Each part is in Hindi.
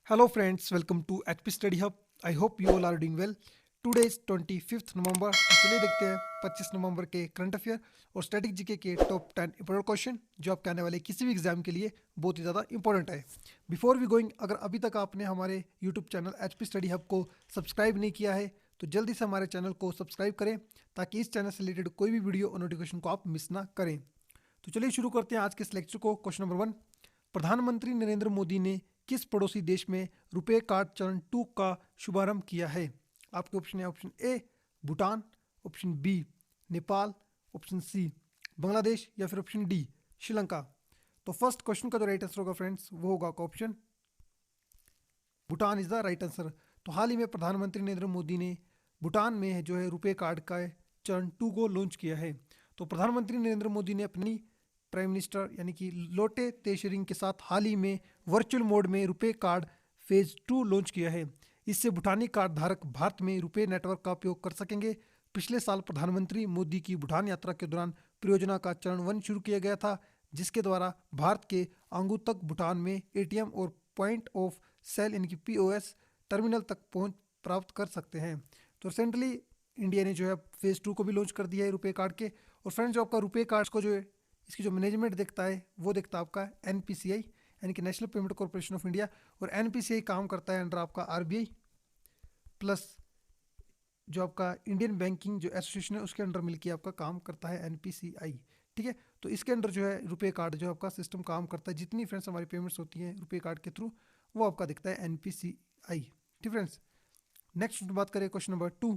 Hello friends, welcome to HP Study Hub. I hope you all are doing well. Today is 25th नवंबर। तो चलिए देखते हैं 25 नवंबर के करंट अफेयर और स्टैटिक जीके के टॉप 10 इंपॉर्टेंट क्वेश्चन जो आपके आने वाले किसी भी एग्जाम के लिए बहुत ही ज़्यादा इंपॉर्टेंट है। बिफोर वी गोइंग, अगर अभी तक आपने हमारे YouTube channel HP study hub को सब्सक्राइब नहीं किया है तो जल्दी से हमारे चैनल को सब्सक्राइब करें ताकि इस चैनल से रिलेटेड कोई भी वीडियो और नोटिफिकेशन को आप मिस ना करें। तो चलिए शुरू करते हैं आज के इस लेक्चर को। क्वेश्चन नंबर 1, प्रधानमंत्री नरेंद्र मोदी ने किस पड़ोसी देश में रुपे कार्ड चरण 2 का शुभारंभ किया है? आपके ऑप्शन है option A Bhutan, option B Nepal, option C Bangladesh या फिर ऑप्शन डी श्रीलंका। तो फर्स्ट क्वेश्चन का जो राइट आंसर होगा फ्रेंड्स वो होगा option Bhutan is the right answer. तो हाल ही में प्रधानमंत्री नरेंद्र मोदी ने भूटान में जो है रुपे कार्ड का चरण 2 को लॉन्च किया है। तो प्रधानमंत्री नरेंद्र मोदी ने अपनी प्राइम मिनिस्टर यानी कि लोटे तेशरिंग के साथ हाल ही में वर्चुअल मोड में रुपे कार्ड फेज 2 लॉन्च किया है। इससे भूटानी कार्ड धारक भारत में रुपे नेटवर्क का उपयोग कर सकेंगे। पिछले साल प्रधानमंत्री मोदी की भूटान यात्रा के दौरान परियोजना का चरण 1 शुरू किया गया था, जिसके द्वारा भारत के आंगू तक भूटान में एटीएम और पॉइंट ऑफ सेल यानी कि पीओएस टर्मिनल तक पहुंच प्राप्त कर सकते हैं। तो रिसेंटली इंडिया ने जो है फेज 2 को भी लॉन्च कर दिया है रुपे कार्ड के। और फ्रेंड्स जो आपका रुपे कार्ड को जो है इसकी जो मैनेजमेंट देखता है वो देखता है आपका एनपीसीआई यानी कि national payment corporation of India. और एनपीसीआई काम करता है अंडर आपका आरबीआई प्लस जो आपका इंडियन बैंकिंग जो एसोसिएशन है उसके अंडर मिलकर आपका काम करता है एनपीसीआई। ठीक है, तो इसके अंडर जो है रुपे कार्ड जो आपका सिस्टम काम करता है। जितनी फ्रेंड्स हमारी पेमेंट्स होती हैं रुपे कार्ड के थ्रू वो आपका दिखता है एनपीसीआई। ठीक फ्रेंड्स, नेक्स्ट बात करें क्वेश्चन नंबर 2,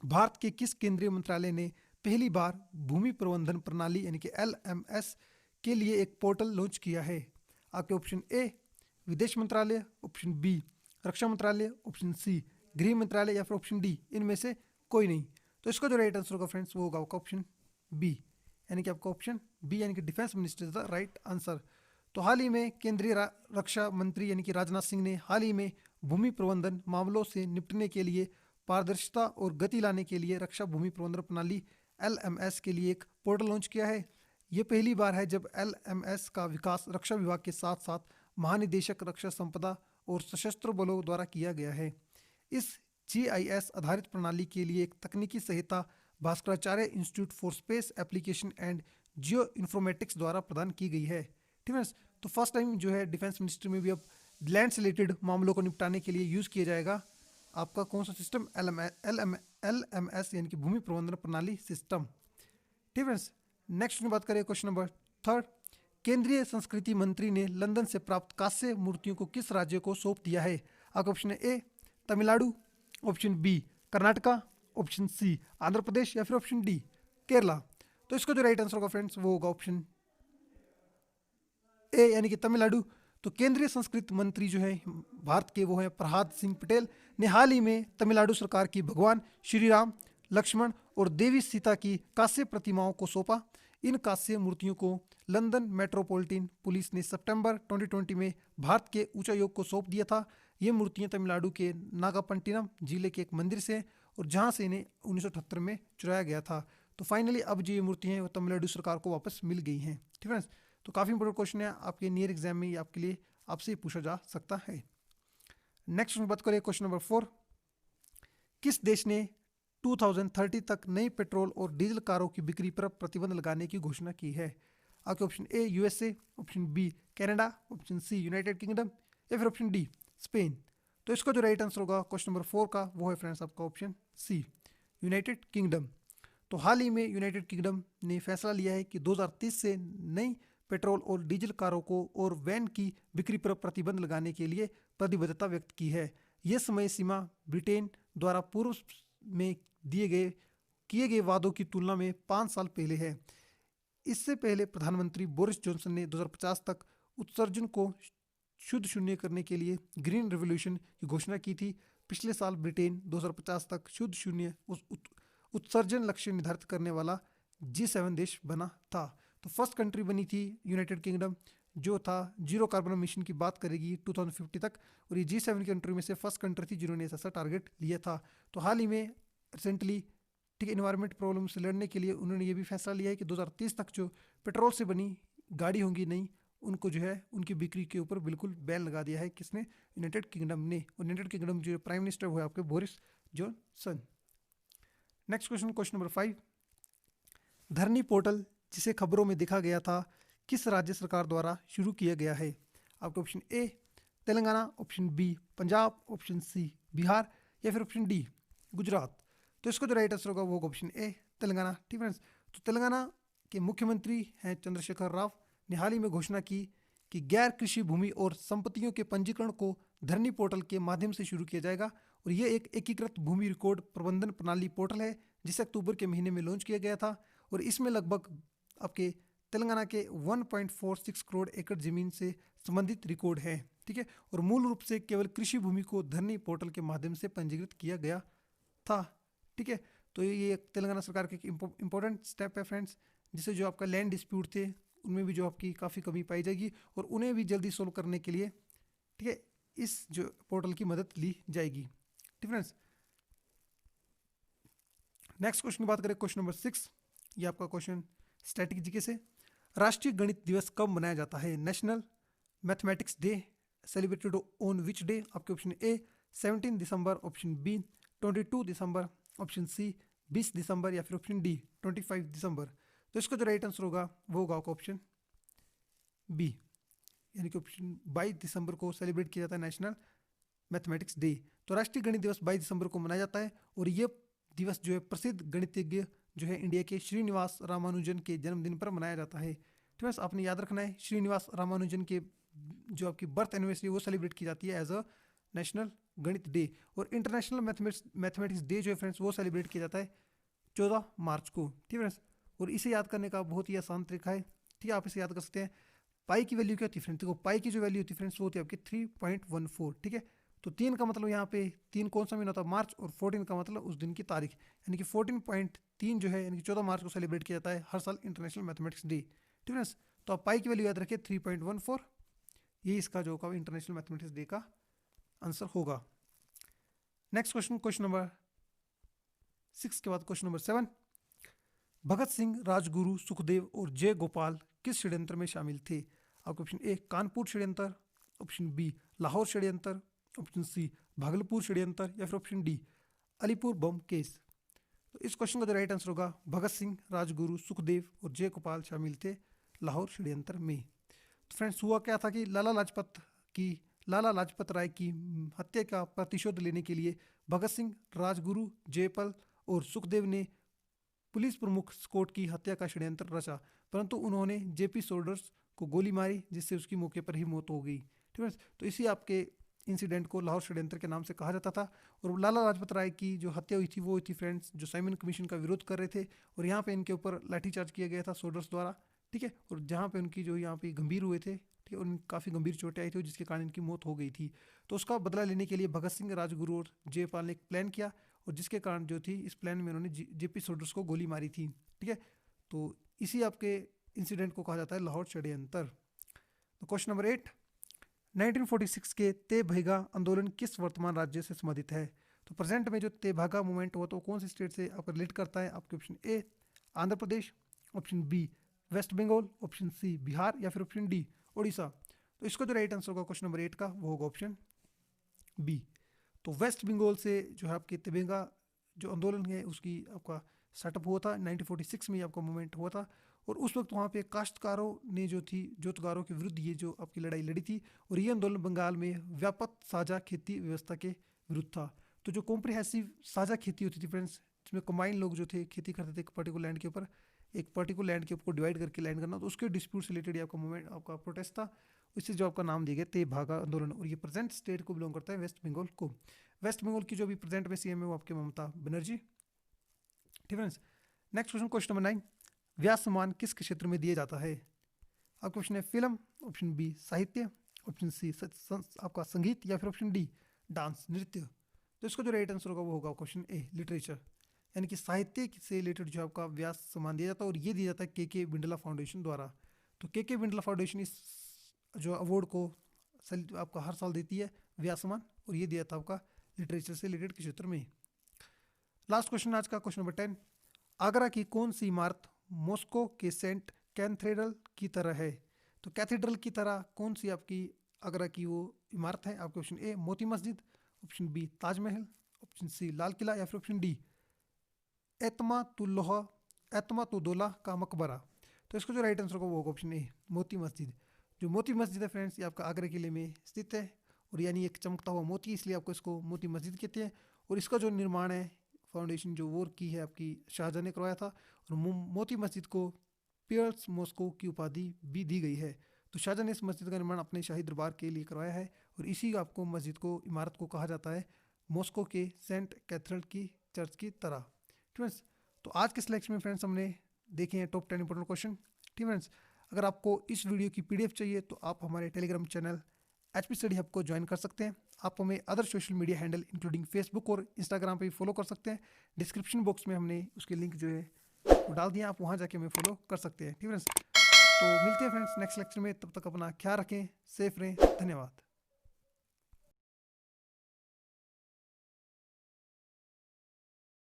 भारत के किस केंद्रीय मंत्रालय ने पहली बार भूमि प्रबंधन प्रणाली यानी कि एलएमएस के लिए एक पोर्टल लॉन्च किया है? आपके ऑप्शन ए विदेश मंत्रालय, ऑप्शन बी रक्षा मंत्रालय, ऑप्शन सी गृह मंत्रालय या फिर ऑप्शन डी इनमें से कोई नहीं। तो इसका जो राइट आंसर होगा फ्रेंड्स वो होगा आपका ऑप्शन बी यानी कि आपका ऑप्शन बी यानी कि defence minister is the right answer. तो हाल ही में केंद्रीय रक्षा मंत्री यानी कि राजनाथ सिंह ने हाल ही में भूमि प्रबंधन मामलों से निपटने के लिए पारदर्शिता और गति लाने के लिए रक्षा भूमि प्रबंधन प्रणाली एलएमएस के लिए एक पोर्टल लॉन्च किया है। ये पहली बार है जब एलएमएस का विकास रक्षा विभाग के साथ साथ महानिदेशक रक्षा संपदा और सशस्त्र बलों द्वारा किया गया है। इस जीआईएस आधारित प्रणाली के लिए एक तकनीकी सहायता Bhaskaracharya institute for space application and geo informatics द्वारा प्रदान की गई है। ठीक है, तो फर्स्ट टाइम जो है डिफेंस मिनिस्ट्री में भी अब लैंड से रिलेटेड मामलों को निपटाने के लिए यूज़ किया जाएगा आपका कौन सा सिस्टम एलएमएस यानी कि भूमि प्रबंधन प्रणाली सिस्टम। ठीक है, नेक्स्ट में बात करें क्वेश्चन नंबर 3, केंद्रीय संस्कृति मंत्री ने लंदन से प्राप्त कांस्य मूर्तियों को किस राज्य को सौंप दिया है? आपका ऑप्शन है A Tamil Nadu, option B Karnataka, option C Andhra Pradesh या फिर ऑप्शन डी केरला। तो इसका जो राइट आंसर होगा फ्रेंड्स वो होगा ऑप्शन ए यानी कि तमिलनाडु। तो केंद्रीय संस्कृति मंत्री जो है भारत के वो हैं प्रहलाद सिंह पटेल ने हाल ही में तमिलनाडु सरकार की भगवान श्री राम, लक्ष्मण और देवी सीता की कांस्य प्रतिमाओं को सौंपा। इन कांस्य मूर्तियों को लंदन मेट्रोपॉलिटन पुलिस ने सितंबर 2020 में भारत के उच्चायोग को सौंप दिया था। ये मूर्तियां तमिलनाडु के नागापट्टिनम जिले के एक मंदिर से और जहां से इन्हें 1978 में चुराया गया था। तो फाइनली अब जो ये मूर्तियां हैं वो तमिलनाडु सरकार को वापस मिल गई हैं। ठीक है, तो काफ़ी इंपॉर्टेंट क्वेश्चन है आपके नियर एग्जाम में, आपके लिए आपसे पूछा जा सकता है। नेक्स्ट बात करें क्वेश्चन नंबर 4, किस देश ने 2030 तक नई पेट्रोल और डीजल कारों की बिक्री पर प्रतिबंध लगाने की घोषणा की है? आपके option A USA, option B Canada, option C United Kingdom या फिर ऑप्शन डी स्पेन। तो इसका जो राइट आंसर होगा क्वेश्चन नंबर 4 का वो है फ्रेंड्स आपका ऑप्शन सी यूनाइटेड किंगडम। तो हाल ही में यूनाइटेड किंगडम ने फैसला लिया है कि 2030 से नई पेट्रोल और डीजल कारों को और वैन की बिक्री पर प्रतिबंध लगाने के लिए प्रतिबद्धता व्यक्त की है। यह समय सीमा ब्रिटेन द्वारा पूर्व में किए गए वादों की तुलना में 5 साल पहले है। इससे पहले प्रधानमंत्री बोरिस जॉनसन ने 2050 तक उत्सर्जन को शुद्ध शून्य करने के लिए ग्रीन रेवोल्यूशन की घोषणा की थी। पिछले साल ब्रिटेन 2050 तक शुद्ध शून्य उत्सर्जन लक्ष्य निर्धारित करने वाला G7 देश बना था। तो फर्स्ट कंट्री बनी थी यूनाइटेड किंगडम जो था जीरो कार्बन मिशन की बात करेगी 2050 तक, और ये G7 कंट्री में से फर्स्ट कंट्री थी जिन्होंने ऐसा टारगेट लिया था। तो हाल ही में रिसेंटली ठीक है इन्वायरमेंट प्रॉब्लम से लड़ने के लिए उन्होंने ये भी फैसला लिया है कि 2030 तक जो पेट्रोल से बनी गाड़ी होंगी नहीं उनको जो है उनकी बिक्री के ऊपर बिल्कुल बैन लगा दिया है। किसने? यूनाइटेड किंगडम ने। और यूनाइटेड किंगडम जो प्राइम मिनिस्टर हुआ आपके Boris Johnson. Next question, question number 5, धरनी पोर्टल जिसे खबरों में दिखा गया था किस राज्य सरकार द्वारा शुरू किया गया है? आपका option A Telangana, option B Punjab, option C Bihar या फिर ऑप्शन डी गुजरात। तो इसका जो राइट आंसर होगा वो होगा ऑप्शन ए तेलंगाना। ठीक फ्रेंड्स, तो तेलंगाना के मुख्यमंत्री हैं चंद्रशेखर राव ने हाल ही में घोषणा की कि गैर कृषि भूमि और संपत्तियों के पंजीकरण को धरनी पोर्टल के माध्यम से शुरू किया जाएगा। और ये एक एकीकृत भूमि रिकॉर्ड प्रबंधन प्रणाली पोर्टल है जिसे अक्टूबर के महीने में लॉन्च किया गया था। और इसमें लगभग आपके तेलंगाना के 1.46 करोड़ एकड़ जमीन से संबंधित रिकॉर्ड है। ठीक है, और मूल रूप से केवल कृषि भूमि को धरनी पोर्टल के माध्यम से पंजीकृत किया गया था। ठीक है, तो ये तेलंगाना सरकार का एक इंपॉर्टेंट स्टेप है फ्रेंड्स, जिससे जो आपका लैंड डिस्प्यूट थे उनमें भी जो आपकी काफ़ी कमी पाई जाएगी और उन्हें भी जल्दी सोल्व करने के लिए, ठीक है, इस जो पोर्टल की मदद ली जाएगी। ठीक फ्रेंड्स, नेक्स्ट क्वेश्चन की बात करें, क्वेश्चन नंबर 6, ये आपका क्वेश्चन स्टैटिक जीके से। राष्ट्रीय गणित दिवस कब मनाया जाता है? National mathematics day celebrated on which day? आपके ऑप्शन ए 17 दिसंबर, ऑप्शन बी 22 दिसंबर, ऑप्शन सी 20 दिसंबर या फिर ऑप्शन डी 25 दिसंबर। तो इसका जो राइट आंसर होगा वो होगा ऑप्शन बी, यानी कि ऑप्शन 22 दिसंबर को सेलिब्रेट किया जाता है नेशनल मैथमेटिक्स डे। तो राष्ट्रीय गणित दिवस 22 दिसंबर को मनाया जाता है और ये दिवस जो है प्रसिद्ध गणितज्ञ जो है इंडिया के श्रीनिवास रामानुजन के जन्मदिन पर मनाया जाता है। ठीक है, आपने याद रखना है श्रीनिवास रामानुजन के जो आपकी बर्थ एनिवर्सरी वो सेलिब्रेट की जाती है एज अ नेशनल गणित डे। और इंटरनेशनल मैथमेटिक्स डे जो है फ्रेंड्स वो सेलिब्रेट किया जाता है 14 मार्च को। ठीक है फ्रेंड्स, और इसे याद करने का बहुत ही आसान तरीका है। ठीक है, आप इसे याद कर सकते हैं। पाई की वैल्यू क्या होती है फ्रेंड्स? देखो पाई की जो वैल्यू होती है फ्रेंड्स वो होती है आपकी 3.14। ठीक है, तो 3 का मतलब यहाँ पे 3 कौन सा महीना होता है? मार्च। और 14 का मतलब उस दिन की तारीख, यानी कि 14.3 जो है यानी कि 14 मार्च को सेलिब्रेट किया जाता है हर साल इंटरनेशनल मैथमेटिक्स डे। ठीक है, तो आप पाई की वैल्यू याद रखिए 3.14, ये इसका जो होगा इंटरनेशनल मैथमेटिक्स डे का आंसर होगा। नेक्स्ट क्वेश्चन, क्वेश्चन नंबर 6 के बाद क्वेश्चन नंबर 7, भगत सिंह, राजगुरु, सुखदेव और जय गोपाल किस षड्यंत्र में शामिल थे? आपको ऑप्शन ए कानपुर षड्यंत्र, ऑप्शन बी लाहौर षड्यंत्र, ऑप्शन सी भागलपुर षड्यंत्र या फिर ऑप्शन डी अलीपुर बम केस। तो इस क्वेश्चन का जो राइट आंसर होगा भगत सिंह, राजगुरु, सुखदेव और जय गोपाल शामिल थे लाहौर षड्यंत्र में। तो फ्रेंड्स हुआ क्या था कि लाला लाजपत राय की हत्या का प्रतिशोध लेने के लिए भगत सिंह, राजगुरु, जयपाल और सुखदेव ने पुलिस प्रमुख स्कॉट की हत्या का षड्यंत्र रचा, परंतु उन्होंने जेपी सोल्डर्स को गोली मारी जिससे उसकी मौके पर ही मौत हो गई। ठीक है, तो इसी आपके इंसिडेंट को लाहौर षड्यंत्र के नाम से कहा जाता था। और लाला लाजपत राय की जो हत्या हुई थी वो हुई थी फ्रेंड्स जो साइमन कमीशन का विरोध कर रहे थे और यहाँ पे इनके ऊपर लाठीचार्ज किया गया था सोल्डर्स द्वारा। ठीक है, और जहाँ पे उनकी जो यहाँ पे गंभीर हुए थे, ठीक है, उन काफ़ी गंभीर चोटें आई थी जिसके कारण इनकी मौत हो गई थी। तो उसका बदला लेने के लिए भगत सिंह, राजगुरु और जयपाल ने एक प्लान किया और जिसके कारण जो थी इस प्लान में उन्होंने जेपी सोल्डर्स को गोली मारी थी। ठीक है, तो इसी आपके इंसिडेंट को कहा जाता है लाहौर षड्यंत्र। तो क्वेश्चन नंबर 8, 1946 के तेभागा आंदोलन किस वर्तमान राज्य से संबंधित है? तो प्रेजेंट में जो तेभागा मूवमेंट हुआ तो कौन सी स्टेट से आपको रिलेट करता है? आपके option A Andhra Pradesh, option B West Bengal, option C Bihar या फिर ऑप्शन डी उड़ीसा। तो इसका जो राइट आंसर होगा क्वेश्चन नंबर 8 का वो होगा ऑप्शन बी। तो वेस्ट बंगाल से जो है आपके तेभागा जो आंदोलन है उसकी आपका स्टार्टअप हुआ था 1946 में, आपका मूवमेंट हुआ था। और उस वक्त वहाँ पे काश्तकारों ने जो थी जोतगारों के विरुद्ध ये जो आपकी लड़ाई लड़ी थी और ये आंदोलन बंगाल में व्यापक साझा खेती व्यवस्था के विरुद्ध था। तो जो कॉम्प्रिहेंसिव साझा खेती होती थी फ्रेंड्स, जिसमें कंबाइन लोग जो थे खेती करते थे एक पर्टिकुलर लैंड के ऊपर, एक पर्टिकुलर लैंड के ऊपर डिवाइड करके लैंड करना, तो उसके डिस्प्यूट से रिलेटेड आपका मूवमेंट आपका प्रोटेस्ट था, इससे जो आपका नाम दिया गया तेभागा आंदोलन। और ये प्रेजेंट स्टेट को बिलोंग करता है वेस्ट बंगाल को। वेस्ट बंगाल की जो भी प्रेजेंट में सीएम है वो आपके ममता बनर्जी। ठीक friends, next question, question number 9, व्यास सम्मान किस क्षेत्र में दिया जाता है? आपका क्वेश्चन है फिल्म, ऑप्शन बी साहित्य, ऑप्शन सी आपका संगीत या फिर ऑप्शन डी डांस नृत्य। तो इसका जो राइट आंसर होगा वो होगा क्वेश्चन ए लिटरेचर, यानी कि साहित्य से रिलेटेड जो आपका व्यास सम्मान दिया जाता है और ये दिया जाता है के बिरला फाउंडेशन द्वारा। तो के बिरला फाउंडेशन इस जो अवार्ड को आपका हर साल देती है व्यास सम्मान, और ये दिया था आपका लिटरेचर से रिलेटेड क्षेत्र में। लास्ट क्वेश्चन आज का क्वेश्चन नंबर 10, आगरा की कौन सी इमारत मॉस्को के सेंट कैथेड्रल की तरह है? तो कैथेड्रल की तरह कौन सी आपकी आगरा की वो इमारत है? आपके option A Moti Masjid, option B Taj Mahal, option C Lal Qila या फिर ऑप्शन डी एतमातुद्दौला का मकबरा। तो इसका जो राइट आंसर होगा वो होगा ऑप्शन ए मोती मस्जिद। जो मोती मस्जिद है फ्रेंड्स, ये आपका आगरा किले में स्थित है और यानी एक चमकता हुआ मोती, इसलिए आपको इसको मोती मस्जिद कहते हैं। और इसका जो निर्माण है, फाउंडेशन जो वो की है आपकी शाहजहां ने करवाया था। और मोती मस्जिद को पियर्स मॉस्को की उपाधि भी दी गई है। तो शाहजहां ने इस मस्जिद का निर्माण अपने शाही दरबार के लिए करवाया है और इसी आपको मस्जिद को, इमारत को कहा जाता है मॉस्को के सेंट कैथेड्रल की चर्च की तरह। फ्रेंड्स, तो आज के सिलेक्शन में फ्रेंड्स हमने देखे हैं टॉप 10 इंपॉर्टेंट क्वेश्चन। ठीक फ्रेंड्स, अगर आपको इस वीडियो की PDF चाहिए तो आप हमारे Telegram channel HP study hub को ज्वाइन कर सकते हैं। आप हमें other social media handle including Facebook और इंस्टाग्राम पे भी फॉलो कर सकते हैं। डिस्क्रिप्शन बॉक्स में हमने उसके लिंक जो है वो डाल दिया, आप वहाँ जाके हमें फॉलो कर सकते हैं। ठीक फ्रेंड्स, तो मिलते हैं फ्रेंड्स नेक्स्ट लेक्चर में, तब तक अपना ख्याल रखें, सेफ रहें, धन्यवाद।